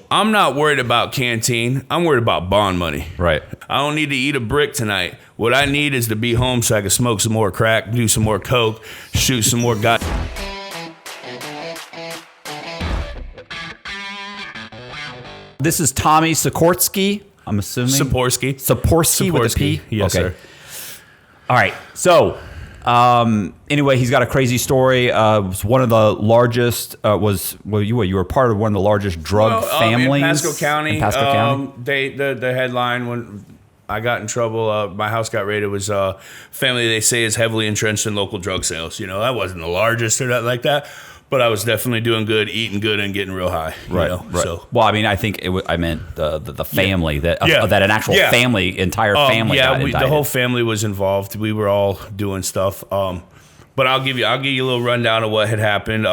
I'm not worried about canteen. I'm worried about bond money. Right. I don't need to eat a brick tonight. What I need is to be home so I can smoke some more crack, do some more coke, shoot some more guys. This is Tommy Sikorsky, I'm assuming. Sikorsky with a P? Yes, okay. sir. All right. So, anyway, he's got a crazy story. Was one of the largest. You were part of one of the largest drug families in Pasco County. In Pasco County. The headline when I got in trouble, my house got raided, was family they say is heavily entrenched in local drug sales. You know, I wasn't the largest or nothing like that, but I was definitely doing good, eating good, and getting real high. Right. You know? Right. So, well, I mean, I think I meant the family that an actual family, entire family. Got indicted. The whole family was involved. We were all doing stuff. But I'll give you a little rundown of what had happened.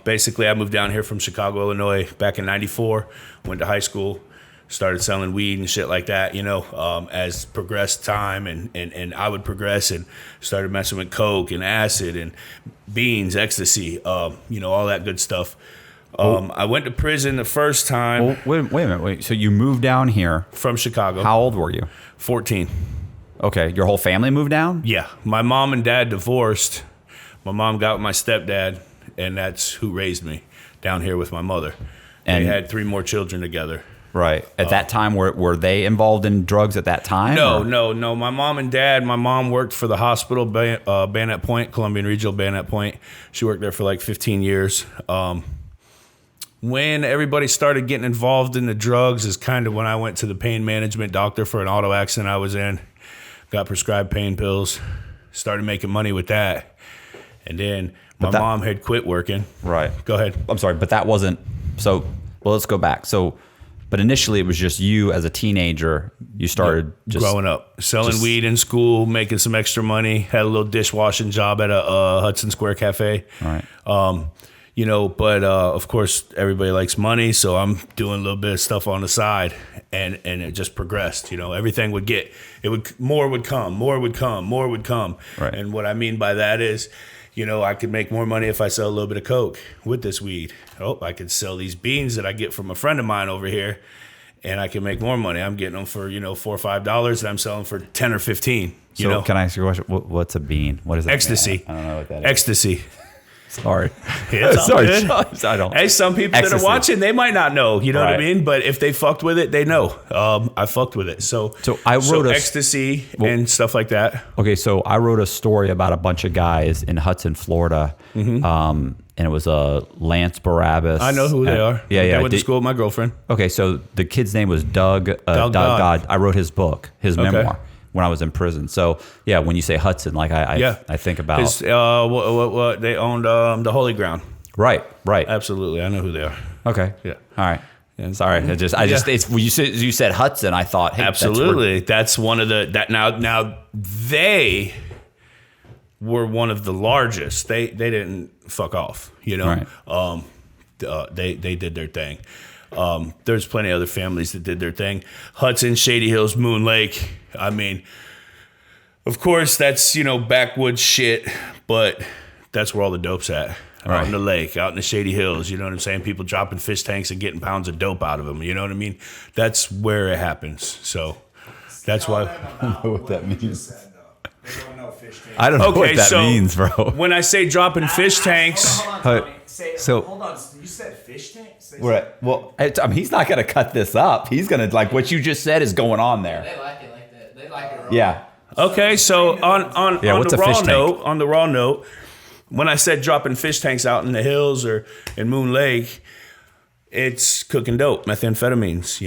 Basically, I moved down here from Chicago, Illinois, back in '94. Went to high school, started selling weed and shit like that. You know, as progressed time and I would progress and started messing with coke and acid and beans, ecstasy. You know, all that good stuff. I went to prison the first time. Wait a minute. So you moved down here from Chicago. How old were you? 14. Okay, your whole family moved down? Yeah, my mom and dad divorced. My mom got with my stepdad, and that's who raised me down here with my mother. And they had 3 more children together. Right. At that time, were they involved in drugs at that time? No. My mom and dad, my mom worked for the hospital, Bayonet Point, Columbian Regional Bayonet Point. She worked there for like 15 years. When everybody started getting involved in the drugs is kind of when I went to the pain management doctor for an auto accident I was in. Got prescribed pain pills, started making money with that. And then my mom had quit working. Right. Go ahead. I'm sorry, but that wasn't so. Well, let's go back. So, but initially it was just you as a teenager. You started just growing up, selling weed in school, making some extra money. Had a little dishwashing job at a Hudson Square Cafe. Right. You know, but of course everybody likes money, so I'm doing a little bit of stuff on the side, and it just progressed. You know, everything more would come. Right. And what I mean by that is, you know, I could make more money if I sell a little bit of coke with this weed. Oh, I could sell these beans that I get from a friend of mine over here, and I can make more money. I'm getting them for, $4 or $5, and I'm selling for 10 or 15. You know, can I ask you a question? What's a bean? What is that? Ecstasy. I don't know what that is. Ecstasy. Sorry. Sorry. I don't. Hey, some people that are watching, they might not know. You know what I mean? But if they fucked with it, they know. I fucked with it. So I wrote ecstasy and stuff like that. Okay, so I wrote a story about a bunch of guys in Hudson, Florida. Mm-hmm. And it was Lance Barabbas. I know who they are. Yeah. I went to school with my girlfriend. Okay, so the kid's name was Doug. Doug God. I wrote his book, his memoir, when I was in prison. So yeah, when you say Hudson, like I think about what they owned the Holy Ground. Right. Absolutely, I know who they are. Okay. Yeah. All right. Sorry, it's when you said Hudson, I thought, hey, absolutely, that's one of now they were one of the largest. They didn't fuck off, you know. Right. They did their thing. There's plenty of other families that did their thing. Hudson, Shady Hills, Moon Lake. I mean, of course, that's, backwoods shit, but that's where all the dope's at. Right. Out in the lake, out in the Shady Hills, you know what I'm saying? People dropping fish tanks and getting pounds of dope out of them, you know what I mean? That's where it happens. So that's why. I don't know what that means. I don't know what that means, bro. When I say dropping fish tanks. Hold on. You said fish tanks? Right. Well, he's not going to cut this up. He's going to, what you just said is going on there. They like it like that. They like it raw. Yeah. Okay, so on the raw note, when I said dropping fish tanks out in the hills or in Moon Lake, it's cooking dope, methamphetamines,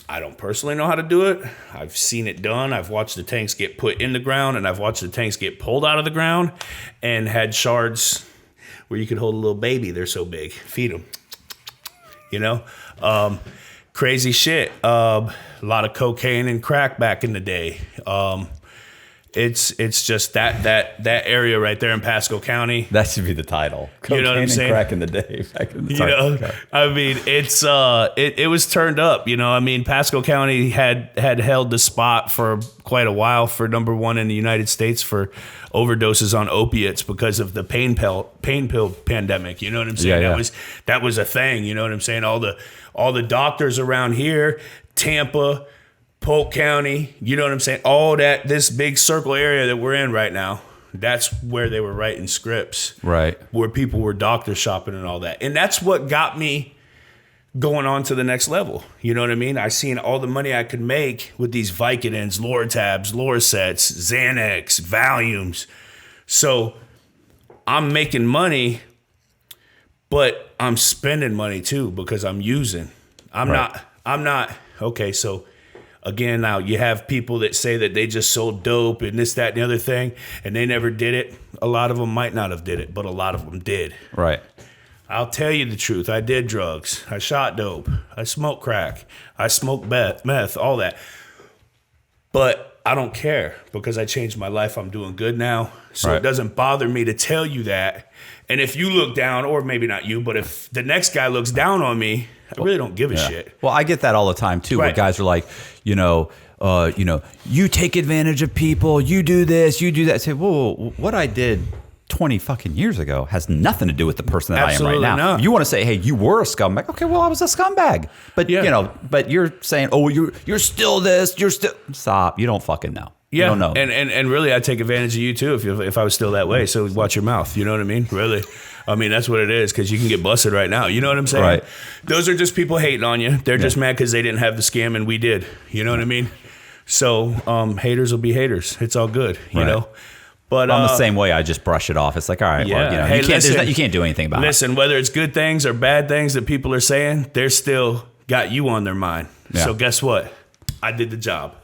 I don't personally know how to do it. I've seen it done. I've watched the tanks get put in the ground, and I've watched the tanks get pulled out of the ground and had shards where you could hold a little baby. They're so big. Feed them. Crazy shit. A lot of cocaine and crack back in the day. It's just that area right there in Pasco County. That should be the title. Cocaine, you know what I'm saying? And crack in the day. Back in the okay. I mean, it's it was turned up. I mean, Pasco County had held the spot for quite a while for number one in the United States for overdoses on opiates because of the pain pill pandemic. You know what I'm saying? Yeah. That was a thing. You know what I'm saying? All all the doctors around here, Tampa, Polk County, you know what I'm saying? All that, this big circle area that we're in right now, that's where they were writing scripts. Right. Where people were doctor shopping and all that. And that's what got me going on to the next level. You know what I mean? I seen all the money I could make with these Vicodins, Lortabs, Lorcets, Xanax, Valiums. So I'm making money, but I'm spending money too because I'm using. I'm not, okay, so again, now you have people that say that they just sold dope and this, that, and the other thing, and they never did it. A lot of them might not have did it, but a lot of them did. Right. I'll tell you the truth. I did drugs. I shot dope. I smoked crack. I smoked meth, all that. But I don't care because I changed my life. I'm doing good now. So It doesn't bother me to tell you that. And if you look down, or maybe not you, but if the next guy looks down on me, I really don't give a shit. Well, I get that all the time too, where guys are like, you take advantage of people, you do this, you do that. I say, whoa, what I did 20 fucking years ago has nothing to do with the person that Absolutely I am right now. not. You want to say, hey, you were a scumbag. Okay, well, I was a scumbag. But but you're saying, oh, you're still this, you're still stop. You don't fucking know. Yeah, you don't know. And really, I'd take advantage of you too if I was still that way. So watch your mouth. You know what I mean? Really. I mean, that's what it is, because you can get busted right now. You know what I'm saying? Right. Those are just people hating on you. They're just mad because they didn't have the scam and we did. You know what I mean? So haters will be haters. It's all good, you know? But I'm the same way. I just brush it off. It's like, all right, well, hey, you can't do anything about it. Listen, whether it's good things or bad things that people are saying, they're still got you on their mind. Yeah. So guess what? I did the job.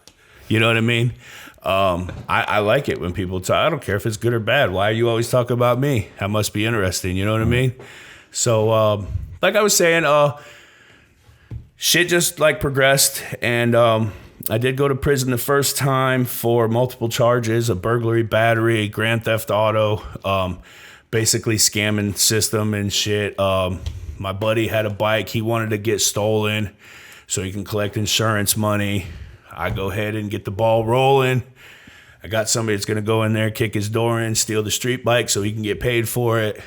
You know what I mean? I like it when people talk. I don't care if it's good or bad. Why are you always talking about me? That must be interesting. You know what I mean? So, like I was saying, shit just like progressed, and I did go to prison the first time for multiple charges of burglary, battery, grand theft auto, basically scamming system and shit. My buddy had a bike he wanted to get stolen so he can collect insurance money. I go ahead and get the ball rolling. I got somebody that's going to go in there, kick his door in, steal the street bike so he can get paid for it.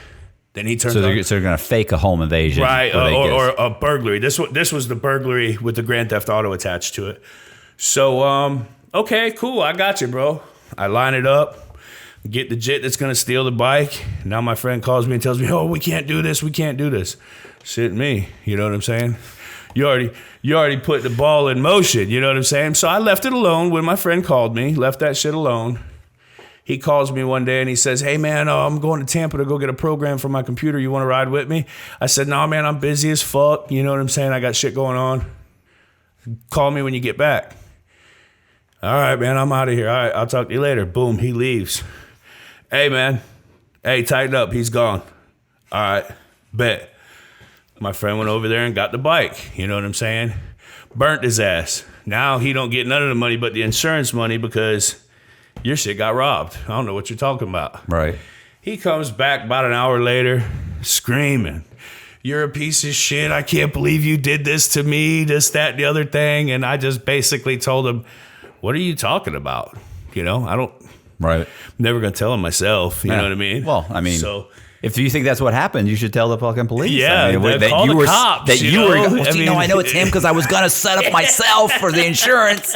Then he turns. So they're going to fake a home invasion, right? Or a burglary. This was the burglary with the grand theft auto attached to it. So okay, cool. I got you, bro. I line it up, get the jit that's going to steal the bike. Now my friend calls me and tells me, "Oh, we can't do this. We can't do this." Shit, me. You know what I'm saying? You already put the ball in motion, you know what I'm saying? So I left it alone when my friend called me, left that shit alone. He calls me one day and he says, "Hey man, I'm going to Tampa to go get a program for my computer. You want to ride with me?" I said, "No, man, I'm busy as fuck. You know what I'm saying? I got shit going on. Call me when you get back." "All right, man, I'm out of here. All right, I'll talk to you later." Boom, he leaves. "Hey, man. Hey, tighten up. He's gone." "All right, bet." My friend went over there and got the bike. You know what I'm saying? Burnt his ass. Now he don't get none of the money but the insurance money because your shit got robbed. I don't know what you're talking about. Right. He comes back about an hour later screaming, "You're a piece of shit. I can't believe you did this to me, this, that, and the other thing." And I just basically told him, "What are you talking about?" You know, I'm never going to tell him myself. You know what I mean? Well, I mean, so if you think that's what happened, you should tell the fucking police. Yeah, I mean, call the cops. I know it's him because I was going to set up myself for the insurance.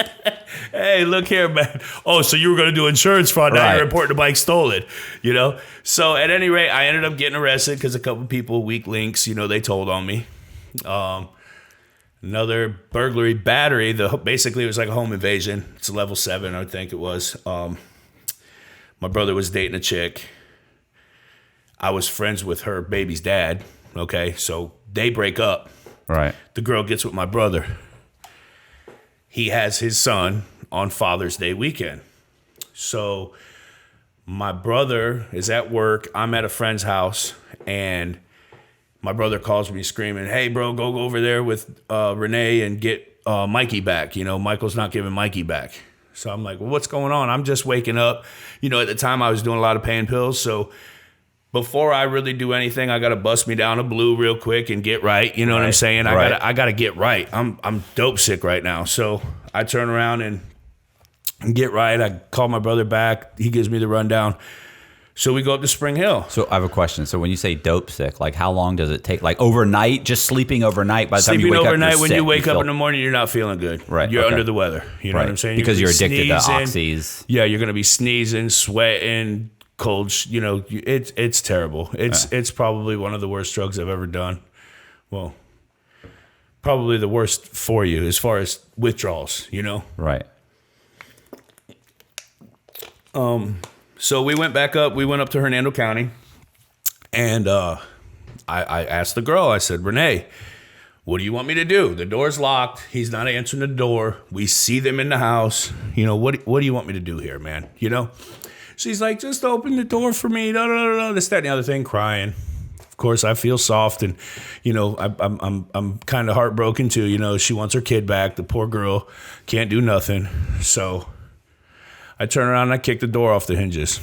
Hey, look here, man. Oh, so you were going to do insurance fraud. Now you're reporting the bike stolen, you know? So at any rate, I ended up getting arrested because a couple people, weak links, you know, they told on me. Another burglary, battery. Basically, it was like a home invasion. It's a level 7, I think it was. My brother was dating a chick. I was friends with her baby's dad. Okay, so they break up. Right. The girl gets with my brother. He has his son on Father's Day weekend. So my brother is at work. I'm at a friend's house, and my brother calls me screaming, "Hey, bro, go over there with Renee and get Mikey back. You know, Michael's not giving Mikey back." So I'm like, "Well, what's going on?" I'm just waking up. You know, at the time I was doing a lot of pain pills, so before I really do anything, I gotta bust me down a blue real quick and get right. You know what I'm saying? I gotta get right. I'm dope sick right now. So I turn around and get right. I call my brother back. He gives me the rundown. So we go up to Spring Hill. So I have a question. So when you say dope sick, like how long does it take? Like overnight, just sleeping overnight. By the time you wake overnight, up, when you wake up in the morning, you're not feeling good. Right. You're okay. under the weather. You know what I'm saying? Because you're addicted to sneezing. Oxys. Yeah, you're gonna be sneezing, sweating, cold. You know, it's terrible. It's probably one of the worst drugs I've ever done. Well, probably the worst for you as far as withdrawals. You know. Right. So we went back up. We went up to Hernando County, and I asked the girl. I said, Renee, what do you want me to do? The door's locked. He's not answering the door. We see them in the house. You know, what do you want me to do here, man? You know? She's like, just open the door for me. Da, da, da, da, this, that, and the other thing, crying. Of course, I feel soft, and you know, I'm kind of heartbroken too. You know, she wants her kid back. The poor girl can't do nothing. So I turn around and I kick the door off the hinges.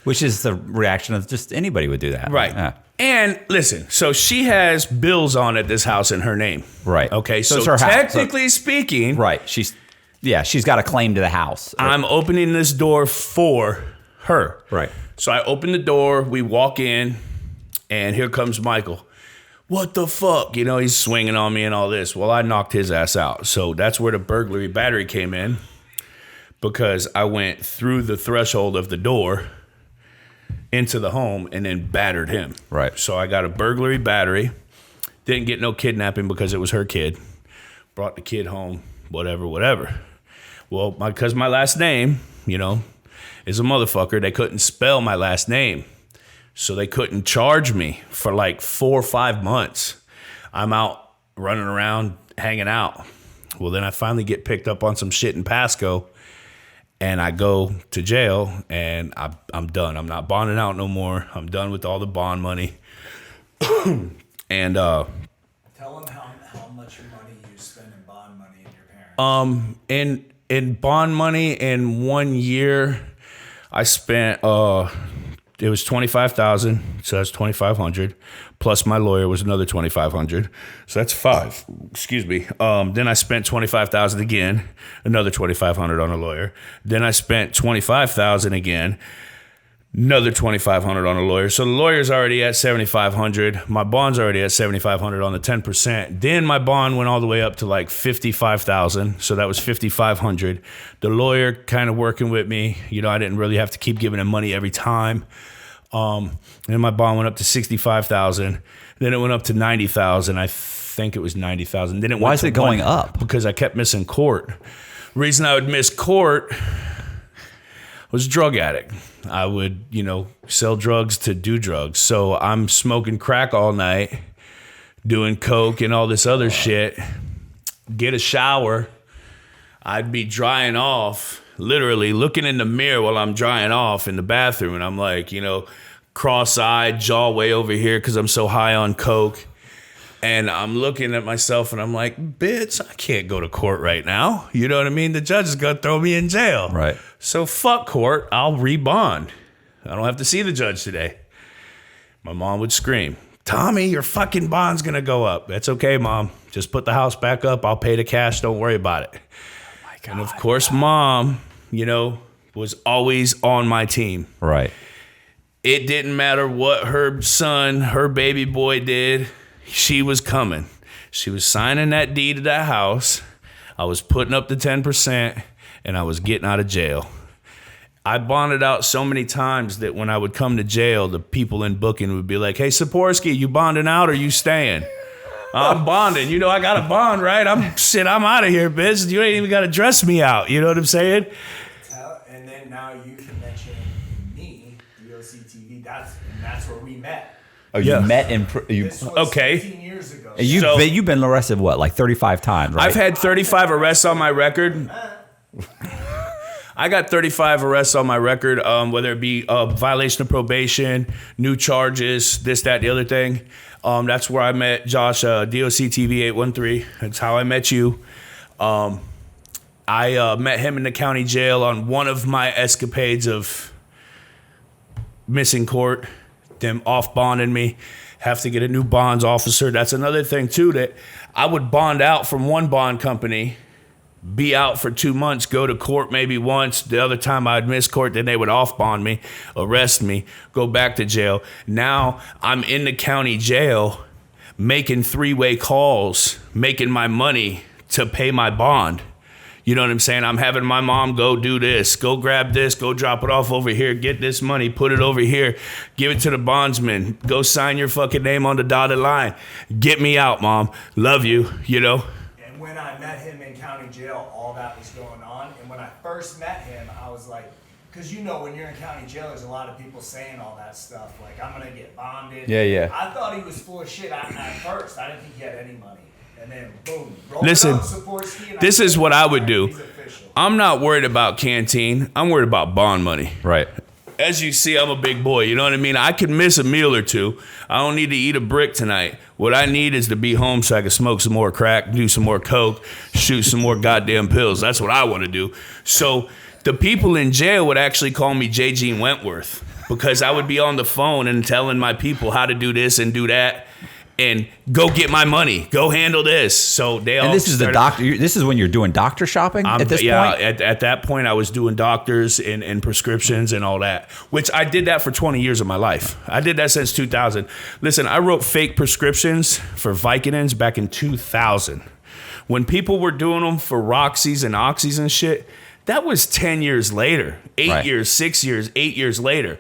Which is the reaction of just anybody would do that. Right. Yeah. And listen, so she has bills on at this house in her name. Right. Okay. So it's her technically speaking. Right. She's got a claim to the house. I'm opening this door for her. Right. So I open the door. We walk in. And here comes Michael. What the fuck? You know, he's swinging on me and all this. Well, I knocked his ass out. So that's where the burglary battery came in. Because I went through the threshold of the door into the home and then battered him. Right. So I got a burglary battery. Didn't get no kidnapping because it was her kid. Brought the kid home, whatever. Well, because my last name, you know, is a motherfucker, they couldn't spell my last name. So they couldn't charge me for like 4 or 5 months. I'm out running around, hanging out. Well, then I finally get picked up on some shit in Pasco. And I go to jail, and I'm done. I'm not bonding out no more. I'm done with all the bond money. And tell them how much money you spend in bond money in your parents. In bond money in 1 year, I spent it was $25,000, so that's $2,500. Plus my lawyer was another $2,500, so that's $5,000. Excuse me. Then I spent $25,000 again, another $2,500 on a lawyer. Then I spent $25,000 again, another $2,500 on a lawyer. So the lawyer's already at $7,500. My bond's already at $7,500 on the 10%. Then my bond went all the way up to like $55,000, so that was $5,500. The lawyer kind of working with me. You know, I didn't really have to keep giving him money every time. Then my bond went up to $65,000. Then it went up to $90,000. I think it was $90,000. Then Why is it going up? Because I kept missing court. Reason I would miss court was drug addict. I would, you know, sell drugs to do drugs. So I'm smoking crack all night, doing coke and all this other shit. Get a shower. I'd be drying off, literally looking in the mirror while I'm drying off in the bathroom. And I'm like, you know, cross-eyed, jaw way over here because I'm so high on coke. And I'm looking at myself and I'm like, bitch, I can't go to court right now. You know what I mean? The judge is going to throw me in jail. Right. So fuck court. I'll rebond. I don't have to see the judge today. My mom would scream, Tommy, your fucking bond's going to go up. That's okay, Mom. Just put the house back up. I'll pay the cash. Don't worry about it. Oh my God. And of course, Mom, you know, was always on my team. Right. It didn't matter what her son, her baby boy did. She was coming. She was signing that deed to that house. I was putting up the 10%, and I was getting out of jail. I bonded out so many times that when I would come to jail, the people in booking would be like, hey, Saporsky, you bonding out or you staying? I'm bonding. You know, I got a bond, right? I'm out of here, bitch. You ain't even got to dress me out. You know what I'm saying? And then now you can mention me, DOC TV. That's where we met. Oh, you met in... This was 15 years ago. You've been arrested, what, like 35 times, right? I've had 35 arrests on my record. I got 35 arrests on my record, whether it be violation of probation, new charges, this, that, the other thing. That's where I met Josh, DOC TV 813. That's how I met you. I met him in the county jail on one of my escapades of missing court, them off bonding me, have to get a new bonds officer. That's another thing too, that I would bond out from one bond company be out for 2 months, go to court maybe once. The other time I'd miss court, then they would off bond me, arrest me, go back to jail. Now I'm in the county jail making 3-way calls, making my money to pay my bond. You know what I'm saying? I'm having my mom go do this, go grab this, go drop it off over here, get this money, put it over here, give it to the bondsman, go sign your fucking name on the dotted line. Get me out, Mom. Love you, you know? When I met him in county jail, all that was going on. And when I first met him, I was like, because you know when you're in county jail, there's a lot of people saying all that stuff. Like, I'm going to get bonded. Yeah. I thought he was full of shit at first. I didn't think he had any money. And then, boom. Listen, this is what I would do. I'm not worried about canteen. I'm worried about bond money. Right. As you see, I'm a big boy. You know what I mean? I could miss a meal or two. I don't need to eat a brick tonight. What I need is to be home so I can smoke some more crack, do some more coke, shoot some more goddamn pills. That's what I want to do. So the people in jail would actually call me J. Gene Wentworth because I would be on the phone and telling my people how to do this and do that. And go get my money. Go handle this. So they all. And this is the doctor. This is when you're doing doctor shopping at this point. Yeah, at that point, I was doing doctors and prescriptions and all that. Which I did that for 20 years of my life. I did that since 2000. Listen, I wrote fake prescriptions for Vicodins back in 2000. When people were doing them for Roxy's and Oxys and shit, that was 10 years later. 8 years, 6 years, 8 years later.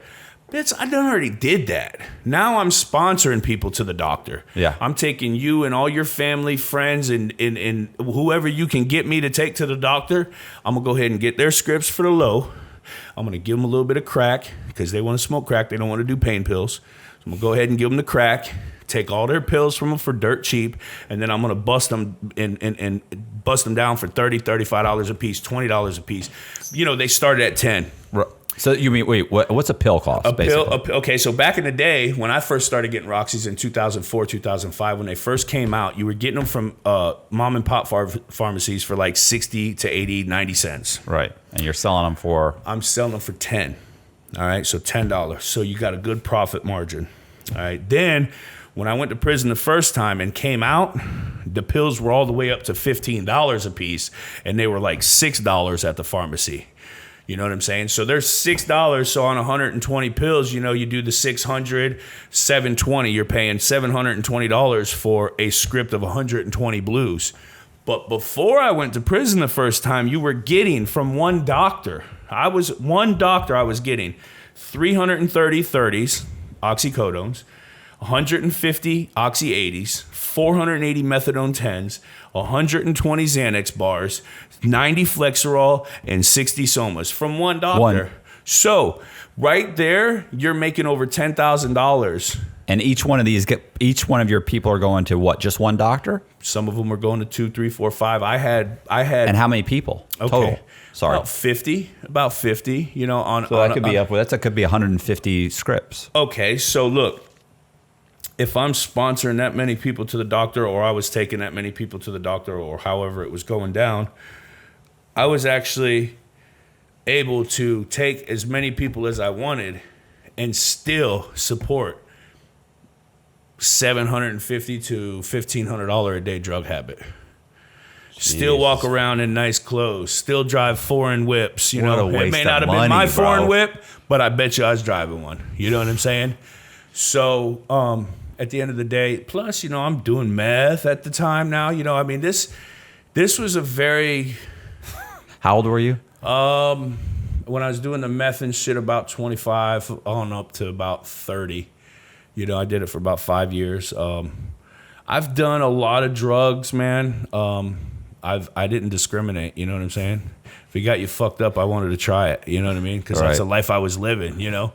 Bitch, I done already did that. Now I'm sponsoring people to the doctor. Yeah. I'm taking you and all your family, friends, and whoever you can get me to take to the doctor. I'm going to go ahead and get their scripts for the low. I'm going to give them a little bit of crack because they want to smoke crack. They don't want to do pain pills. So I'm going to go ahead and give them the crack, take all their pills from them for dirt cheap, and then I'm going to bust them and bust them down for $30, $35 a piece, $20 a piece. You know, they started at 10. So you mean, wait, what's a pill cost? Okay, so back in the day, when I first started getting Roxy's in 2004, 2005, when they first came out, you were getting them from mom and pop pharmacies for like 60 to 80, 90 cents. Right, and you're selling them for? I'm selling them for 10. All right, so $10. So you got a good profit margin. All right, then when I went to prison the first time and came out, the pills were all the way up to $15 a piece, and they were like $6 at the pharmacy. You know what I'm saying? So there's $6. So on 120 pills, you know, you do the 600, 720. You're paying $720 for a script of 120 blues. But before I went to prison the first time, you were getting from one doctor. I was getting 330 30s, oxycodones, 150 oxy 80s, 480 methadone 10s, 120 Xanax bars, 90 Flexerol, and 60 Somas from one doctor. So right there, you're making over $10,000. And each one of your people are going to what? Just one doctor? Some of them are going to 2, 3, 4, 5. I had. And how many people total? Sorry, about 50. You know, so that could be 150 scripts. Okay, so look. If I'm sponsoring that many people to the doctor, or I was taking that many people to the doctor, or however it was going down, I was actually able to take as many people as I wanted and still support $750 to $1,500 a day drug habit. Still walk around in nice clothes. Still drive foreign whips. You know, it may not have been my foreign whip, but I bet you I was driving one. You know what I'm saying? So, at the end of the day, plus, you know, I'm doing meth at the time now. You know, I mean, this was a very... How old were you? When I was doing the meth and shit, about 25 on up to about 30. You know, I did it for about 5 years. I've done a lot of drugs, man. I didn't discriminate, you know what I'm saying? If it got you fucked up, I wanted to try it, you know what I mean? Because that's the life I was living, you know?